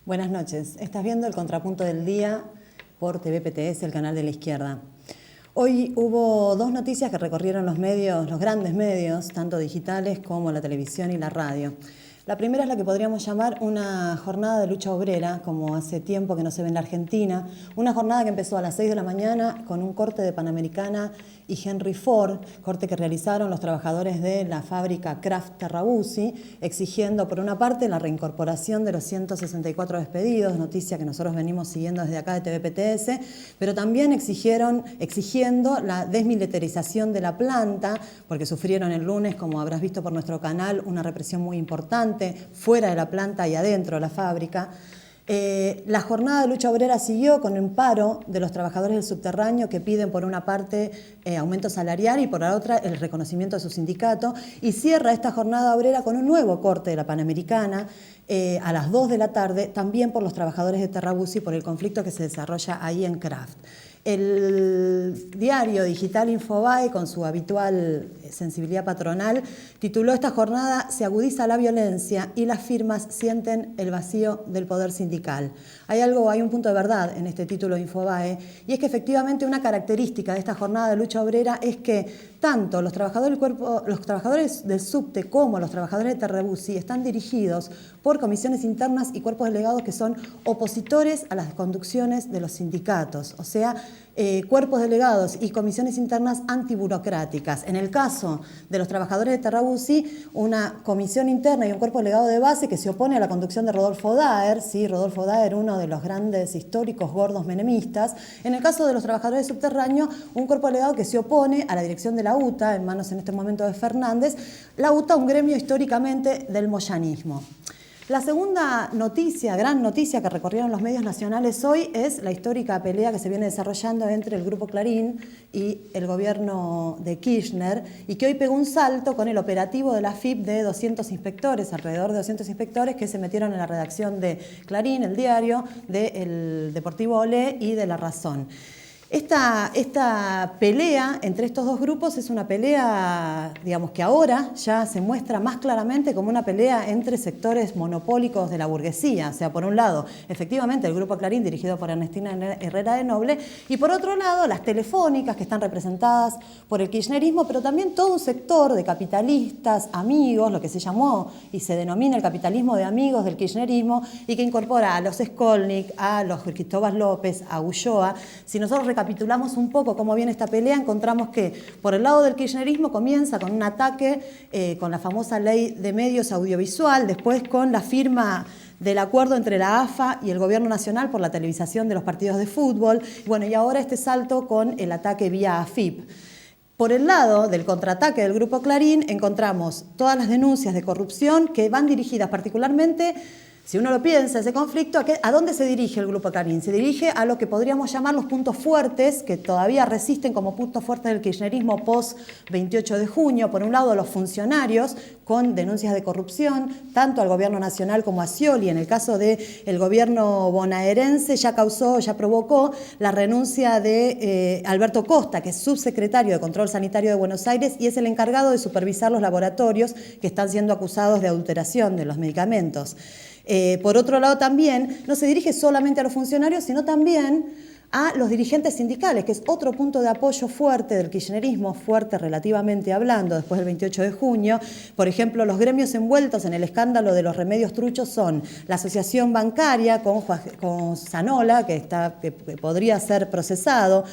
Buenas noches. Estás viendo el Contrapunto del Día por TVPTS, el canal de la izquierda. Hoy hubo dos noticias que recorrieron los medios, los grandes medios, tanto digitales como la televisión y la radio. La primera es la que podríamos llamar una jornada de lucha obrera, como hace tiempo que no se ve en la Argentina. Una jornada que empezó a las 6 de la mañana con un corte de Panamericana y Henry Ford, corte que realizaron los trabajadores de la fábrica Kraft Terrabuzzi, exigiendo por una parte la reincorporación de los 164 despedidos, noticia que nosotros venimos siguiendo desde acá de TVPTS, pero también exigiendo la desmilitarización de la planta, porque sufrieron el lunes, como habrás visto por nuestro canal, una represión muy importante fuera de la planta y adentro de la fábrica. La jornada de lucha obrera siguió con un paro de los trabajadores del subterráneo que piden por una parte aumento salarial y por la otra el reconocimiento de su sindicato, y cierra esta jornada obrera con un nuevo corte de la Panamericana a las 2 de la tarde, también por los trabajadores de Terrabuzzi, por el conflicto que se desarrolla ahí en Kraft. El diario digital Infobae, con su habitual sensibilidad patronal, tituló esta jornada "Se agudiza la violencia y las firmas sienten el vacío del poder sindical". Hay un punto de verdad en este título de Infobae, y es que efectivamente una característica de esta jornada de lucha obrera es que tanto los trabajadores del subte como los trabajadores de Terrabuzzi están dirigidos por comisiones internas y cuerpos delegados que son opositores a las conducciones de los sindicatos, o sea, cuerpos delegados y comisiones internas antiburocráticas. En el caso de los trabajadores de Terrabuzzi, una comisión interna y un cuerpo delegado de base que se opone a la conducción de Rodolfo Daer, ¿sí? Rodolfo Daer, uno de los grandes históricos gordos menemistas. En el caso de los trabajadores de subterráneo, un cuerpo delegado que se opone a la dirección de la UTA, en manos en este momento de Fernández. La UTA, un gremio históricamente del moyanismo. La segunda noticia, gran noticia que recorrieron los medios nacionales hoy, es la histórica pelea que se viene desarrollando entre el Grupo Clarín y el gobierno de Kirchner, y que hoy pegó un salto con el operativo de la AFIP de 200 inspectores, alrededor de 200 inspectores que se metieron en la redacción de Clarín, el diario, del Deportivo Olé y de La Razón. Esta pelea entre estos dos grupos es una pelea, digamos, que ahora ya se muestra más claramente como una pelea entre sectores monopólicos de la burguesía. O sea, por un lado, efectivamente, el Grupo Clarín, dirigido por Ernestina Herrera de Noble, y por otro lado, las telefónicas, que están representadas por el kirchnerismo, pero también todo un sector de capitalistas, amigos, lo que se llamó y se denomina el capitalismo de amigos del kirchnerismo, y que incorpora a los Skolnik, a los Cristóbal López, a Ulloa. Si nosotros recapitulamos un poco cómo viene esta pelea, encontramos que por el lado del kirchnerismo comienza con un ataque con la famosa ley de medios audiovisual, después con la firma del acuerdo entre la AFA y el Gobierno Nacional por la televisación de los partidos de fútbol, bueno, y ahora este salto con el ataque vía AFIP. Por el lado del contraataque del Grupo Clarín encontramos todas las denuncias de corrupción que van dirigidas particularmente, si uno lo piensa, ese conflicto, ¿a dónde se dirige el Grupo Clarín? Se dirige a lo que podríamos llamar los puntos fuertes, que todavía resisten como puntos fuertes del kirchnerismo post-28 de junio. Por un lado, los funcionarios con denuncias de corrupción, tanto al Gobierno Nacional como a Scioli. En el caso del gobierno bonaerense ya provocó la renuncia de Alberto Costa, que es subsecretario de Control Sanitario de Buenos Aires y es el encargado de supervisar los laboratorios que están siendo acusados de adulteración de los medicamentos. Por otro lado, también no se dirige solamente a los funcionarios, sino también a los dirigentes sindicales, que es otro punto de apoyo fuerte del kirchnerismo, fuerte relativamente hablando, después del 28 de junio. Por ejemplo, los gremios envueltos en el escándalo de los remedios truchos son la Asociación Bancaria con Zanola, que podría ser procesado,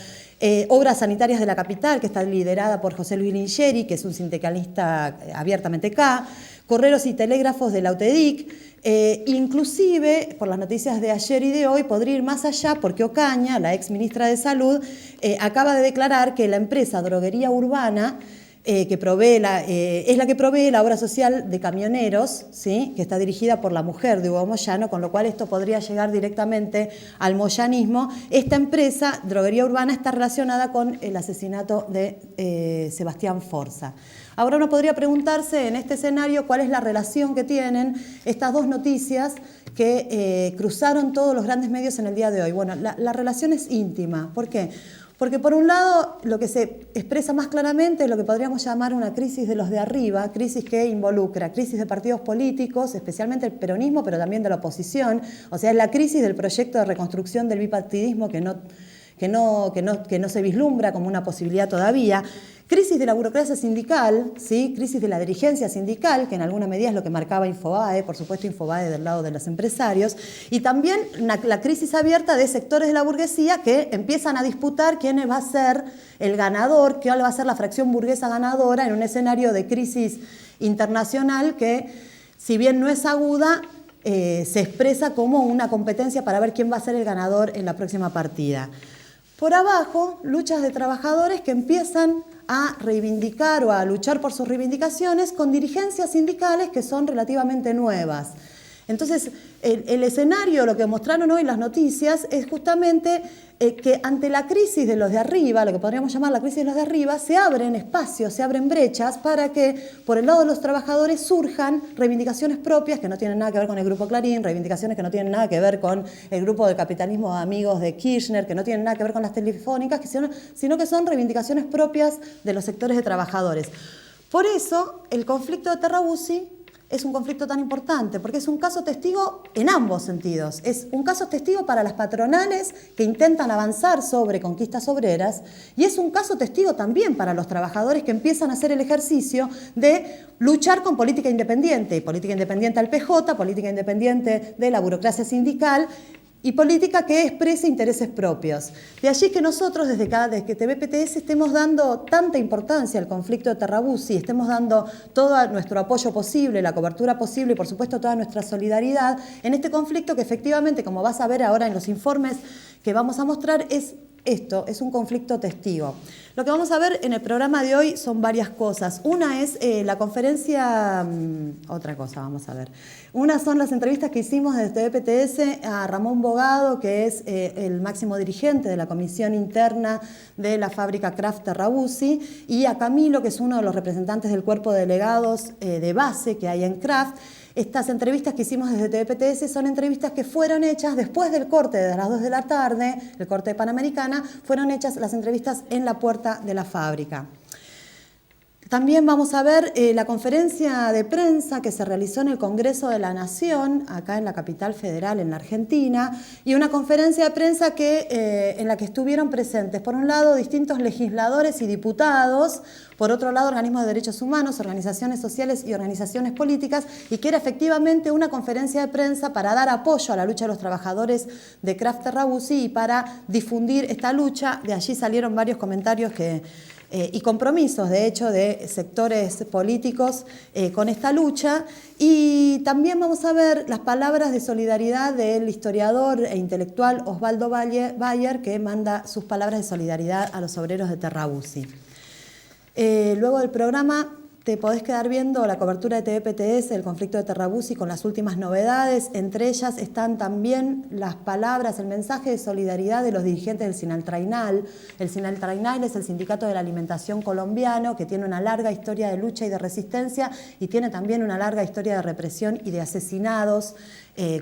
Obras Sanitarias de la Capital, que está liderada por José Luis Lingeri, que es un sindicalista abiertamente K, Correos y Telégrafos de la UTEDIC. Inclusive, por las noticias de ayer y de hoy, podría ir más allá porque Ocaña, la ex ministra de Salud, acaba de declarar que la empresa Droguería Urbana, que es la que provee la obra social de camioneros, ¿sí? Que está dirigida por la mujer de Hugo Moyano, con lo cual esto podría llegar directamente al moyanismo. Esta empresa, Droguería Urbana, está relacionada con el asesinato de Sebastián Forza. Ahora uno podría preguntarse en este escenario cuál es la relación que tienen estas dos noticias que cruzaron todos los grandes medios en el día de hoy. Bueno, la relación es íntima. ¿Por qué? Porque por un lado lo que se expresa más claramente es lo que podríamos llamar una crisis de los de arriba, crisis que involucra crisis de partidos políticos, especialmente el peronismo, pero también de la oposición, o sea, es la crisis del proyecto de reconstrucción del bipartidismo que no se vislumbra como una posibilidad todavía. Crisis de la burocracia sindical, ¿sí? Crisis de la dirigencia sindical, que en alguna medida es lo que marcaba Infobae, por supuesto Infobae del lado de los empresarios, y también la crisis abierta de sectores de la burguesía que empiezan a disputar quién va a ser el ganador, cuál va a ser la fracción burguesa ganadora en un escenario de crisis internacional que, si bien no es aguda, se expresa como una competencia para ver quién va a ser el ganador en la próxima partida. Por abajo, luchas de trabajadores que empiezan a reivindicar o a luchar por sus reivindicaciones con dirigencias sindicales que son relativamente nuevas. Entonces, el escenario, lo que mostraron hoy las noticias, es justamente que ante la crisis de los de arriba, lo que podríamos llamar la crisis de los de arriba, se abren espacios, se abren brechas para que por el lado de los trabajadores surjan reivindicaciones propias que no tienen nada que ver con el Grupo Clarín, reivindicaciones que no tienen nada que ver con el grupo de capitalismo de amigos de Kirchner, que no tienen nada que ver con las telefónicas, sino que son reivindicaciones propias de los sectores de trabajadores. Por eso, el conflicto de Terrabuzzi es un conflicto tan importante, porque es un caso testigo en ambos sentidos. Es un caso testigo para las patronales que intentan avanzar sobre conquistas obreras y es un caso testigo también para los trabajadores que empiezan a hacer el ejercicio de luchar con política independiente, y política independiente al PJ, política independiente de la burocracia sindical, y política que exprese intereses propios. De allí que nosotros, desde que TVPTS, estemos dando tanta importancia al conflicto de Terrabuzzi, estemos dando todo nuestro apoyo posible, la cobertura posible y, por supuesto, toda nuestra solidaridad en este conflicto que efectivamente, como vas a ver ahora en los informes que vamos a mostrar, es esto, es un conflicto testigo. Lo que vamos a ver en el programa de hoy son varias cosas. Una es la conferencia, otra cosa vamos a ver. Una son las entrevistas que hicimos desde TVPTS a Ramón Bogado, que es el máximo dirigente de la comisión interna de la fábrica Kraft Terrabuzzi, y a Camilo, que es uno de los representantes del cuerpo de delegados de base que hay en Kraft. Estas entrevistas que hicimos desde TVPTS son entrevistas que fueron hechas después del corte de las 2 de la tarde, el corte de Panamericana, fueron hechas las entrevistas en la puerta de la fábrica. También vamos a ver la conferencia de prensa que se realizó en el Congreso de la Nación, acá en la capital federal, en la Argentina, y una conferencia de prensa en la que estuvieron presentes, por un lado, distintos legisladores y diputados, por otro lado, organismos de derechos humanos, organizaciones sociales y organizaciones políticas, y que era efectivamente una conferencia de prensa para dar apoyo a la lucha de los trabajadores de Kraft Terrabuzzi y para difundir esta lucha. De allí salieron varios comentarios y compromisos, de hecho, de sectores políticos con esta lucha. Y también vamos a ver las palabras de solidaridad del historiador e intelectual Osvaldo Bayer, que manda sus palabras de solidaridad a los obreros de Terrabuzzi. Luego del programa te podés quedar viendo la cobertura de TVPTS del conflicto de Terrabuzzi con las últimas novedades. Entre ellas están también las palabras, el mensaje de solidaridad de los dirigentes del Sinaltrainal. El Sinaltrainal es el sindicato de la alimentación colombiano que tiene una larga historia de lucha y de resistencia y tiene también una larga historia de represión y de asesinados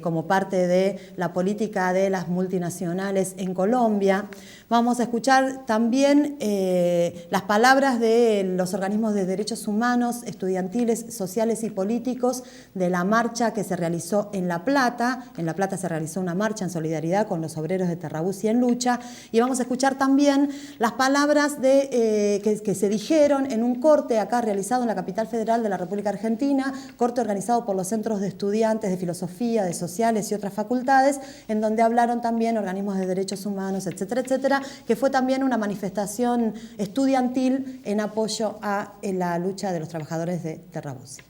como parte de la política de las multinacionales en Colombia. Vamos a escuchar también las palabras de los organismos de derechos humanos, estudiantiles, sociales y políticos de la marcha que se realizó en La Plata. En La Plata se realizó una marcha en solidaridad con los obreros de Terrabuzzi en lucha. Y vamos a escuchar también las palabras que se dijeron en un corte acá realizado en la capital federal de la República Argentina, corte organizado por los centros de estudiantes de filosofía, de sociales y otras facultades, en donde hablaron también organismos de derechos humanos, etcétera, etcétera, que fue también una manifestación estudiantil en apoyo a la lucha de los trabajadores de Terrabuzzi.